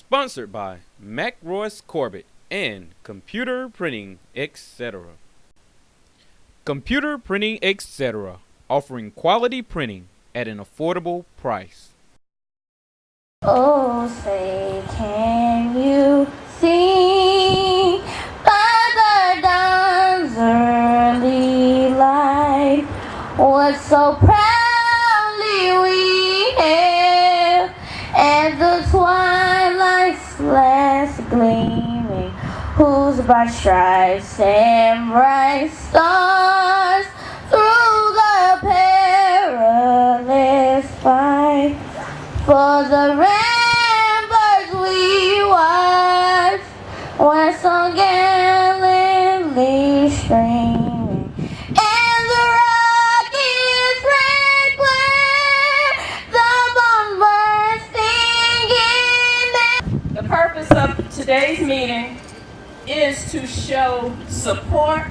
Sponsored by Mac Royce Corbett and Computer Printing, etc. Computer Printing, etc. Offering quality printing at an affordable price. Oh, say, can you see by the dawn's early light what so proudly we hailed at the twilight's last gleaming, whose bright stripes and bright stars through the perilous fight for the ramparts we watched were so gallantly streaming, and the rockets red glare, the bombers singing. The purpose of today's meeting is to show support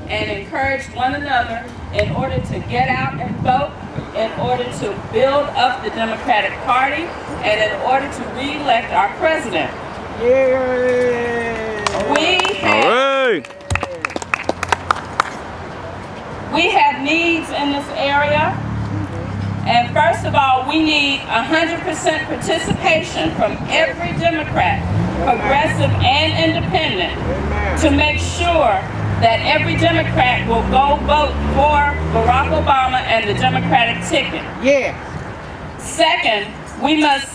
and encourage one another in order to get out and vote, in order to build up the Democratic Party, and in order to re-elect our president. Yay! We have needs in this area, and first of all, we need 100% participation from every Democrat, progressive and independent, to make sure that every Democrat will go vote for Barack Obama and the Democratic ticket. Yeah. Second, we must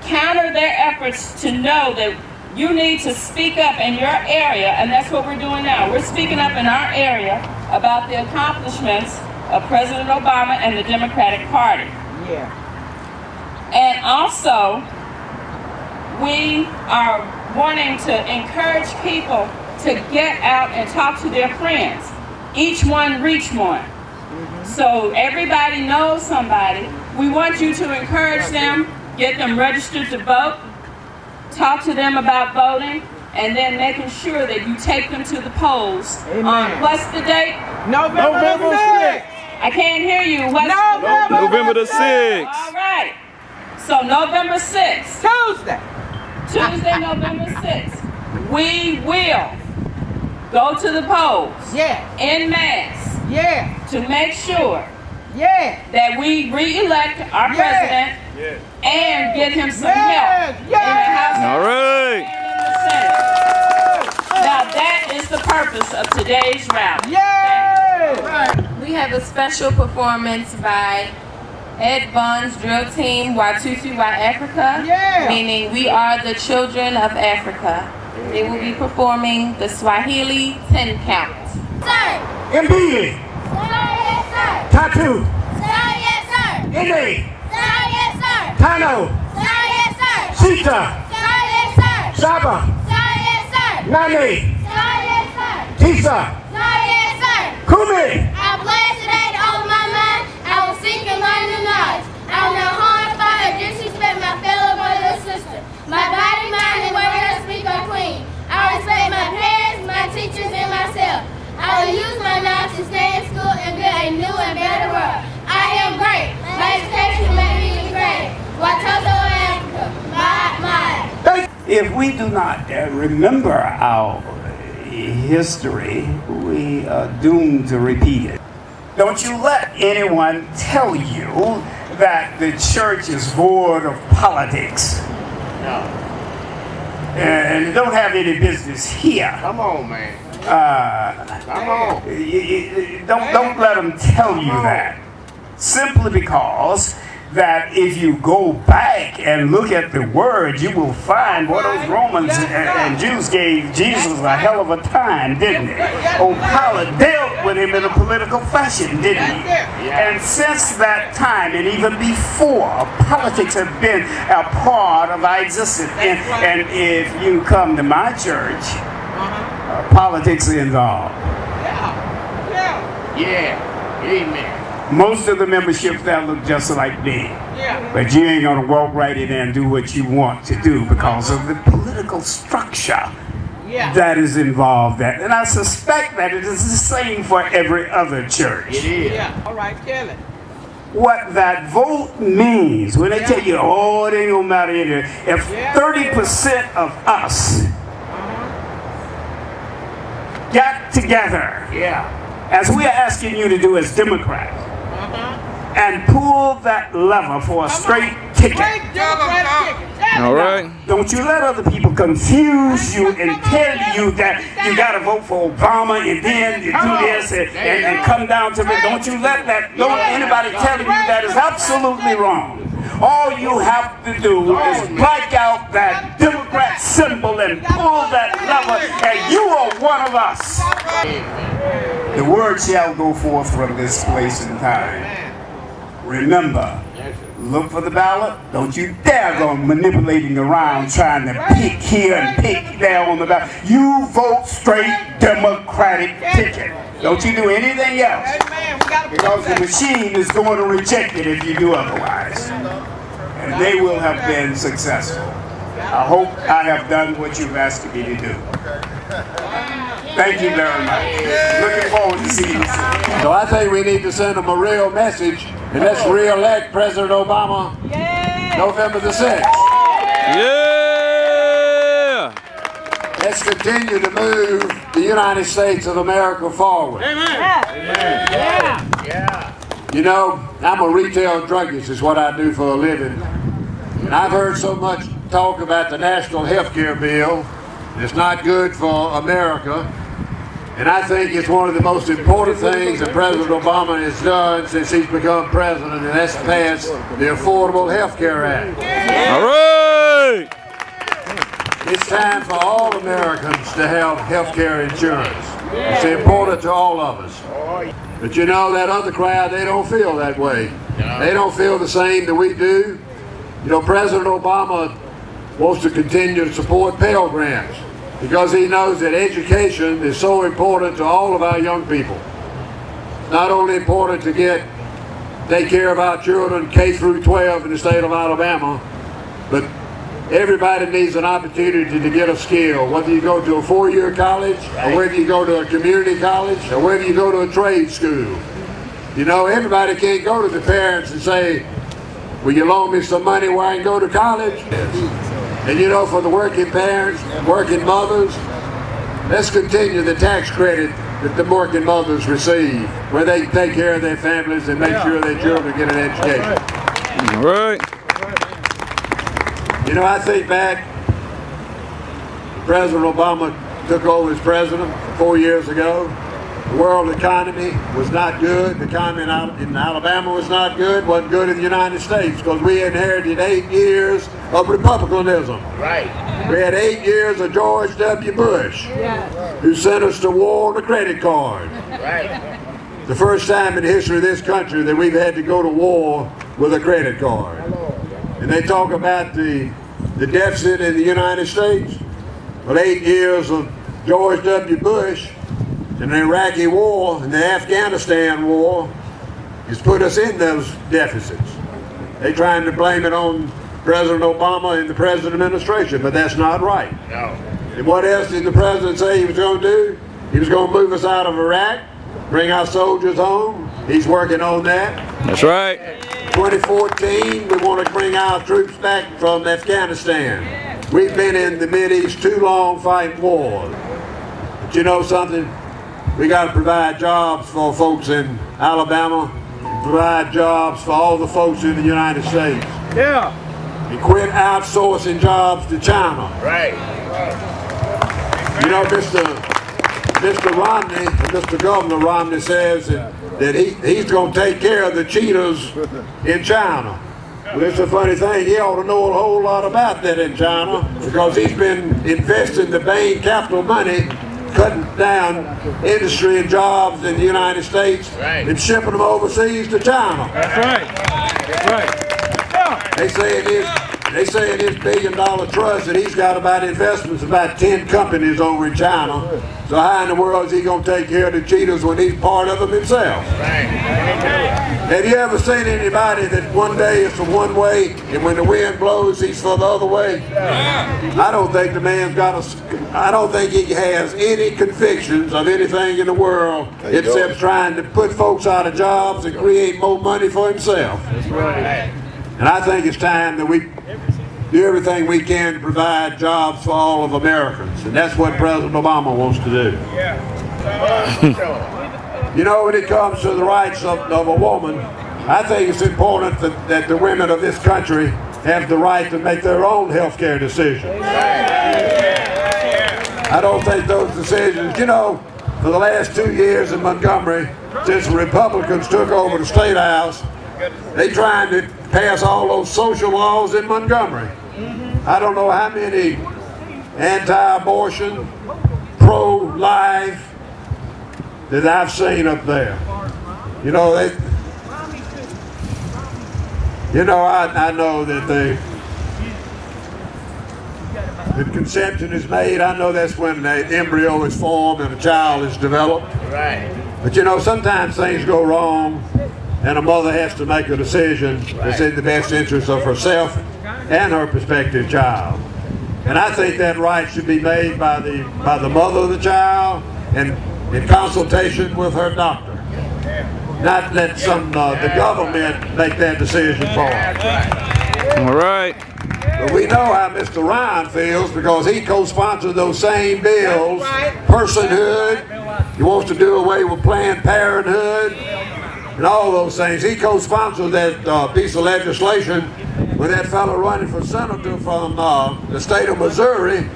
counter their efforts to know that you need to speak up in your area, and that's what we're doing now. We're speaking up in our area about the accomplishments of President Obama and the Democratic Party. Yeah. And also, we are wanting to encourage people to get out and talk to their friends. Each one reach one. So everybody knows somebody. We want you to encourage them, get them registered to vote, talk to them about voting, and then making sure that you take them to the polls. Amen. What's the date? November 6th. I can't hear you. What's November the 6th. All right. So November 6th. Tuesday, November 6th. We will go to the polls. Yeah. En masse. Yeah. To make sure Yeah. that we re-elect our president and get him some help in the House All right. and in the Senate. Now that is the purpose of today's rally. Yeah. We have a special performance by Ed Vaughn's drill team, Y22Y Africa, meaning we are the children of Africa. They will be performing the Swahili 10 count. Sir! Mbili. Sir, yes, sir! Tatu. Sir, yes, sir! Ine. Sir, yes, sir! Tano. Sir, yes, sir! Sita. Sir, yes, sir! Saba. Sir, yes, sir! Nane. Sir, yes, sir! Tisa. Sir, yes, sir! Kumi. I blessed today to open my mind. I will seek and learn new knowledge. I will not harm, fire, or disrespect my fellow brother or sister. My body, mind, and word I speak are clean. I respect my parents, my teachers, and myself. I will use my knowledge to stay in school and build a new and better world. I am great. My education made me great. Watoto Africa. My. If we do not remember our history, we are doomed to repeat it. Don't you let anyone tell you that the church is void of politics. No. And it don't have any business here. Come on, man. Come on. Don't let them tell you that. Simply because that if you go back and look at the word, you will find what those Romans and Jews gave Jesus a hell of a time, didn't they? Oh, Pilate dealt with him in a political fashion, didn't he? And since that time, and even before, politics have been a part of our existence. And if you come to my church, politics are involved. Yeah. Amen. Most of the membership there look just like me. But you ain't gonna walk right in there and do what you want to do because of the political structure that is involved there. And I suspect that it is the same for every other church. It is. Yeah. All right, tell it. what that vote means, when they tell you, oh, it ain't gonna matter anyway, if 30% of us got together, as we are asking you to do as Democrats, and pull that lever for a straight ticket. All right. Don't you let other people confuse you and tell you that you got to vote for Obama and then you do this and come down to it. Don't you let that, don't anybody tell you that is absolutely wrong. All you have to do is black out that Democrat symbol and pull that lever, and you are one of us. The word shall go forth from this place and time. Remember, look for the ballot. Don't you dare go manipulating around trying to pick here and pick there on the ballot. You vote straight Democratic ticket. Don't you do anything else. Because the machine is going to reject it if you do otherwise. And they will have been successful. I hope I have done what you've asked me to do. Thank you very much. Looking forward to seeing you. So I think we need to send them a real message, and let's re-elect President Obama November the 6th. Yeah! Let's continue to move the United States of America forward. Yeah. You know, I'm a retail druggist, is what I do for a living. And I've heard so much talk about the national health care bill. It's not good for America. And I think it's one of the most important things that President Obama has done since he's become president, and that's passed the Affordable Health Care Act. All right! It's time for all Americans to have health care insurance. It's important to all of us. But you know, that other crowd, they don't feel that way. They don't feel the same that we do. You know, President Obama wants to continue to support Pell Grants, because he knows that education is so important to all of our young people. It's not only important to take care of our children K through 12 in the state of Alabama, but everybody needs an opportunity to get a skill, whether you go to a 4-year college, or whether you go to a community college, or whether you go to a trade school. You know, everybody can't go to the parents and say, will you loan me some money where I can go to college? And you know, for the working parents, working mothers, let's continue the tax credit that the working mothers receive, where they can take care of their families and make sure their children get an education. All right. You know, I think back, President Obama took over as president 4 years ago. The world economy was not good. The economy in Alabama was not good. Wasn't good in the United States, because we inherited 8 years of republicanism. Right. We had 8 years of George W. Bush, who sent us to war on a credit card. Right. The first time in the history of this country that we've had to go to war with a credit card. And they talk about the deficit in the United States. Well, 8 years of George W. Bush and the Iraqi war and the Afghanistan war has put us in those deficits. They're trying to blame it on President Obama and the President administration, but that's not right. No. And what else did the President say he was going to do? He was going to move us out of Iraq, bring our soldiers home. He's working on that. That's right. 2014, we want to bring our troops back from Afghanistan. We've been in the Mideast too long fighting wars. But you know something? We got to provide jobs for folks in Alabama, provide jobs for all the folks in the United States. Yeah. And quit outsourcing jobs to China. Right. You know, Mr. Romney, Mr. Governor Romney says that he's going to take care of the cheaters in China. Well, it's a funny thing. He ought to know a whole lot about that in China, because he's been investing the Bain capital money, cutting down industry and jobs in the United States, and shipping them overseas to China. That's right. That's right. They say They say in his $1 billion trust that he's got about investments about 10 companies over in China. So how in the world is he going to take care of the cheaters when he's part of them himself? Have you ever seen anybody that one day is for one way and when the wind blows he's for the other way? I don't think the man's I don't think he has any convictions of anything in the world except trying to put folks out of jobs and create more money for himself. That's right. And I think it's time that we do everything we can to provide jobs for all of Americans. And that's what President Obama wants to do. You know, when it comes to the rights of a woman, I think it's important that the women of this country have the right to make their own health care decisions. I don't think those decisions, you know, for the last 2 years in Montgomery, since the Republicans took over the State House, they trying to pass all those social laws in Montgomery. I don't know how many anti-abortion, pro-life that I've seen up there. You know, I know that the conception is made. I know that's when the embryo is formed and a child is developed. Right. But you know, sometimes things go wrong and a mother has to make a decision that's in the best interest of herself and her prospective child. And I think that right should be made by the mother of the child and in consultation with her doctor. Not let the government make that decision for her. All right. But we know how Mr. Ryan feels because he co-sponsored those same bills. Personhood, he wants to do away with Planned Parenthood and all those things. He co-sponsored that piece of legislation with that fellow running for senator from the state of Missouri,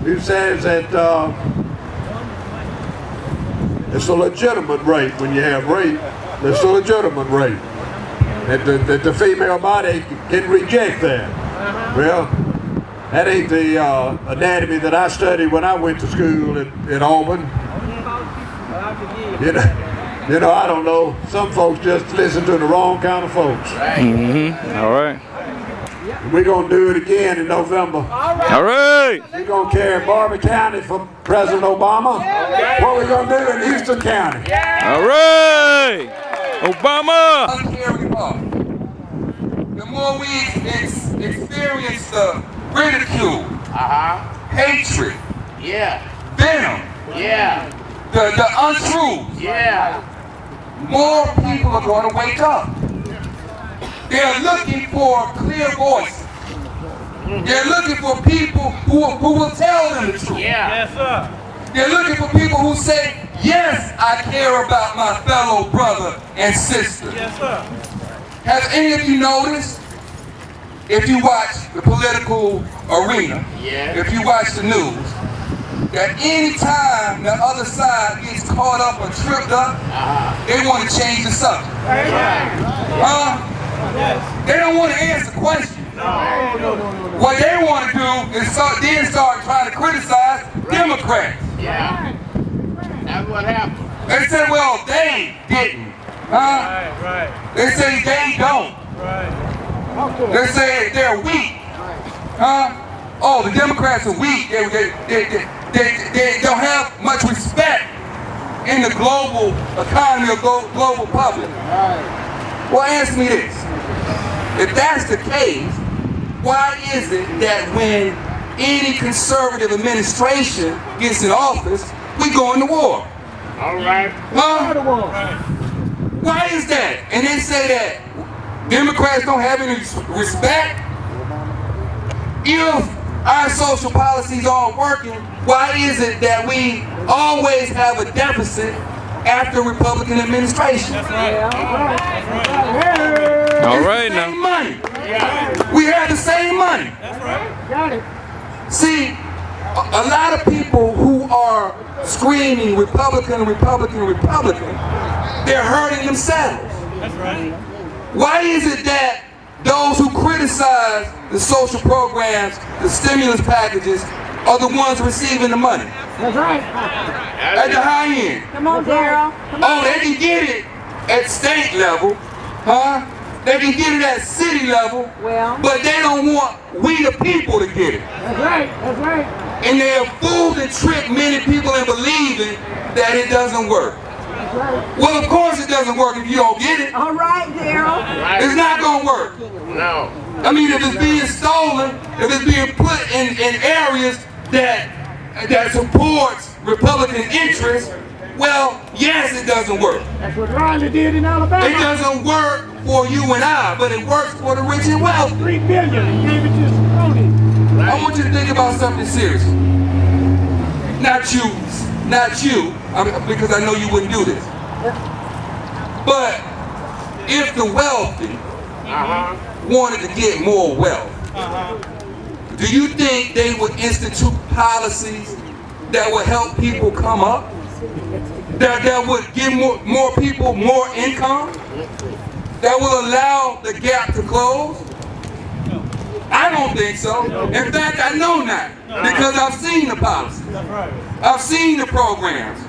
who says that it's a legitimate rape when you have rape. It's a legitimate rape. That the female body can reject that. Well, that ain't the anatomy that I studied when I went to school in Auburn. You know, I don't know. Some folks just listen to the wrong kind of folks. All right. We're going to do it again in November. All right. We're going to carry Barbie County for President Obama. What we're going to do in Houston County. All right. Obama. The more we experience the ridicule, hatred, venom, the untruth, more people are going to wake up. They're looking for clear voices. They're looking for people who will tell them the truth. Yes, sir. They're looking for people who say, yes, I care about my fellow brother and sister. Yes, sir. Have any of you noticed, if you watch the political arena, if you watch the news, that any time the other side gets caught up or tripped up, they want to change the subject. They don't want to answer questions. What they want to do is start trying to criticize Democrats. That's what happened. They said, well, they didn't. They say they don't. They say they're weak. Oh, the Democrats are weak. They don't have much respect in the global economy or global public. Well, answer me this. If that's the case, why is it that when any conservative administration gets in office, we go into war? All right. Why is that? And they say that Democrats don't have any respect. If our social policies aren't working, why is it that we always have a deficit after Republican administration? That's right. All right now. Money. We have the same money. That's right. Got it. See, a lot of people who are screaming Republican, Republican, Republican, they're hurting themselves. That's right. Why is it that those who criticize the social programs, the stimulus packages, are the ones receiving the money? That's right. At the high end. Come on, Daryl. Oh, they can get it at state level, They can get it at city level, but they don't want we the people to get it. That's right, that's right. And they have fooled and tricked many people in believing that it doesn't work. That's right. Well, of course it doesn't work if you don't get it. All right, Daryl. It's not going to work. No. I mean, if it's being stolen, if it's being put in areas that supports Republican interests, well, yes, it doesn't work. That's what Riley did in Alabama. It doesn't work for you and I, but it works for the rich and wealthy. $3 billion. He gave it to his cronies. I want you to think about something serious. Not you, because I know you wouldn't do this. But if the wealthy wanted to get more wealth, do you think they would institute policies that would help people come up? That would give more people more income? That will allow the gap to close? I don't think so. In fact, I know not, because I've seen the policies. I've seen the programs.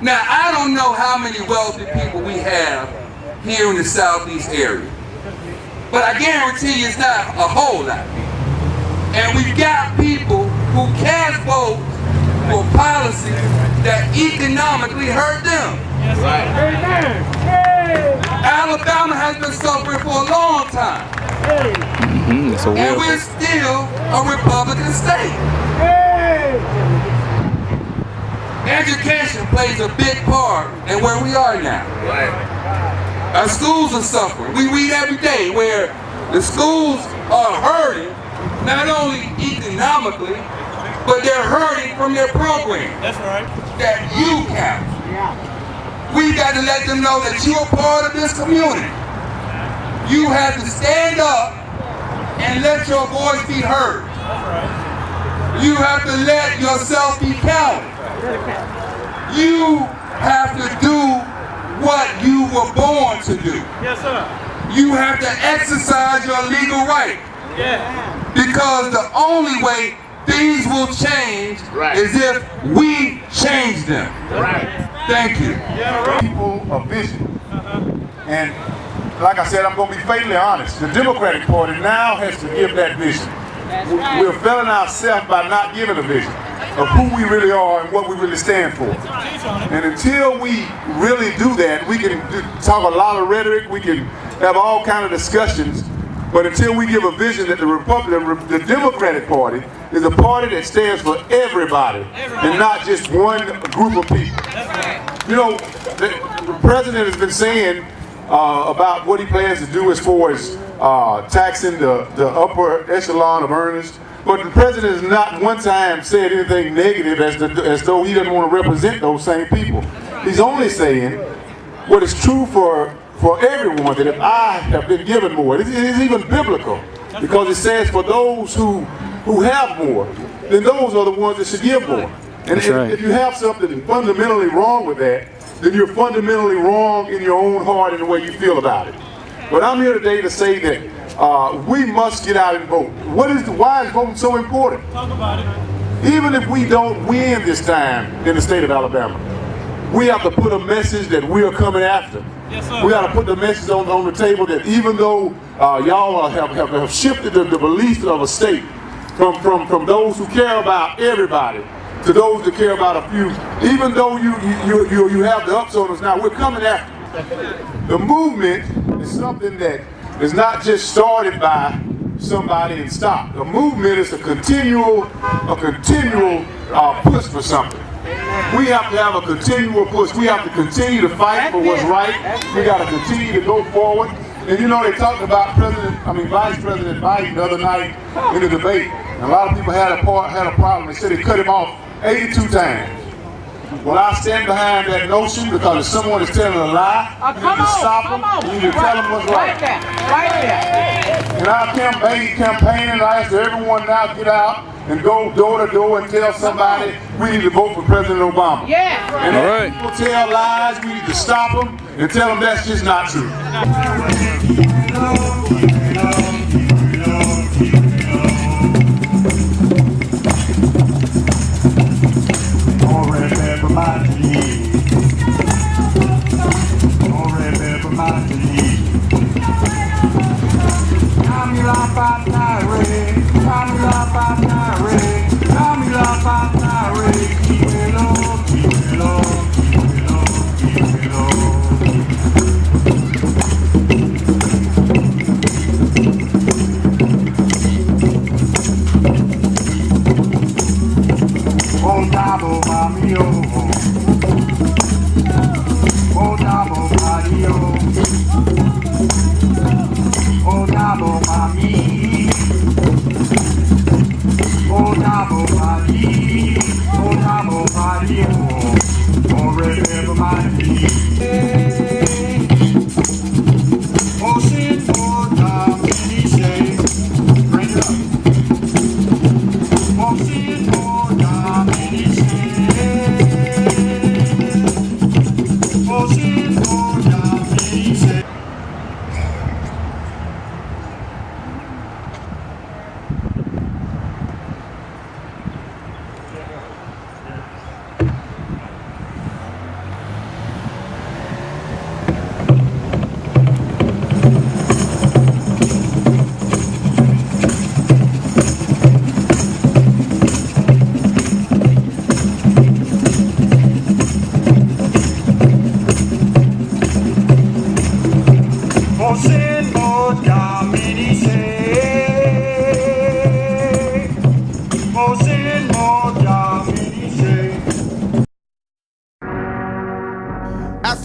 Now, I don't know how many wealthy people we have here in the southeast area, but I guarantee you it's not a whole lot. And we've got people who cast votes for policies that economically hurt them. Alabama has been suffering for a long time. And we're still a Republican state. Education plays a big part in where we are now. Our schools are suffering. We read every day where the schools are hurting, not only economically, but they're hurting from their program. That's right. That you count. We got to let them know that you're part of this community. You have to stand up and let your voice be heard. You have to let yourself be counted. You have to do what you were born to do. Yes, sir. You have to exercise your legal right. Because the only way things will change is if we change them. Thank you. People a vision. And like I said, I'm going to be fatally honest. The Democratic Party now has to give that vision. We're failing ourselves by not giving a vision of who we really are and what we really stand for. And until we really do that, we can talk a lot of rhetoric, we can have all kinds of discussions, but until we give a vision that the Democratic Party is a party that stands for everybody and not just one group of people. You know, the president has been saying about what he plans to do as far as taxing the upper echelon of earners, but the president has not one time said anything negative as though he doesn't want to represent those same people. He's only saying what is true for everyone, that if I have been given more, it is even biblical, because it says for those who have more, then those are the ones that should give more. And if you have something fundamentally wrong with that, then you're fundamentally wrong in your own heart and the way you feel about it. But I'm here today to say that we must get out and vote. Why is voting so important? Talk about it. Even if we don't win this time in the state of Alabama, we have to put a message that we are coming after. Yes, sir. We got to put the message on the table that even though y'all have shifted the beliefs of a state from those who care about everybody to those that care about a few, even though you have the ups on us now, we're coming after you. The movement is something that is not just started by somebody and stopped. The movement is a continual push for something. We have to have a continual push. We have to continue to fight for what's right. We got to continue to go forward. And you know, they talked about Vice President Biden the other night in the debate. And a lot of people had a problem. They said they cut him off 82 times. Well, I stand behind that notion, because if someone is telling a lie, you need to stop them. You need to tell them what's right. Right there. In our campaigning, I ask everyone now to get out and go door to door and tell somebody we need to vote for President Obama. Yeah. And if people tell lies, we need to stop them and tell them that's just not true. Already for my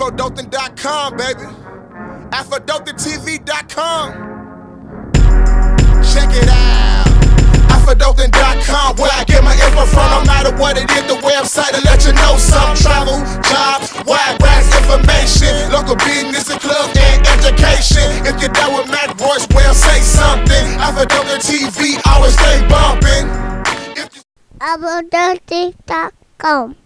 AfroDothan.com, baby. AfroDothanTV.com. Check it out. AfroDothan.com, where I get my info from. No matter what it is, the website to let you know some travel, jobs, wiregrass information, local business and clubs and education. If you're down with Mac Royce, well, say something. AfroDothan TV, always stay bumping. AfroDothan.com.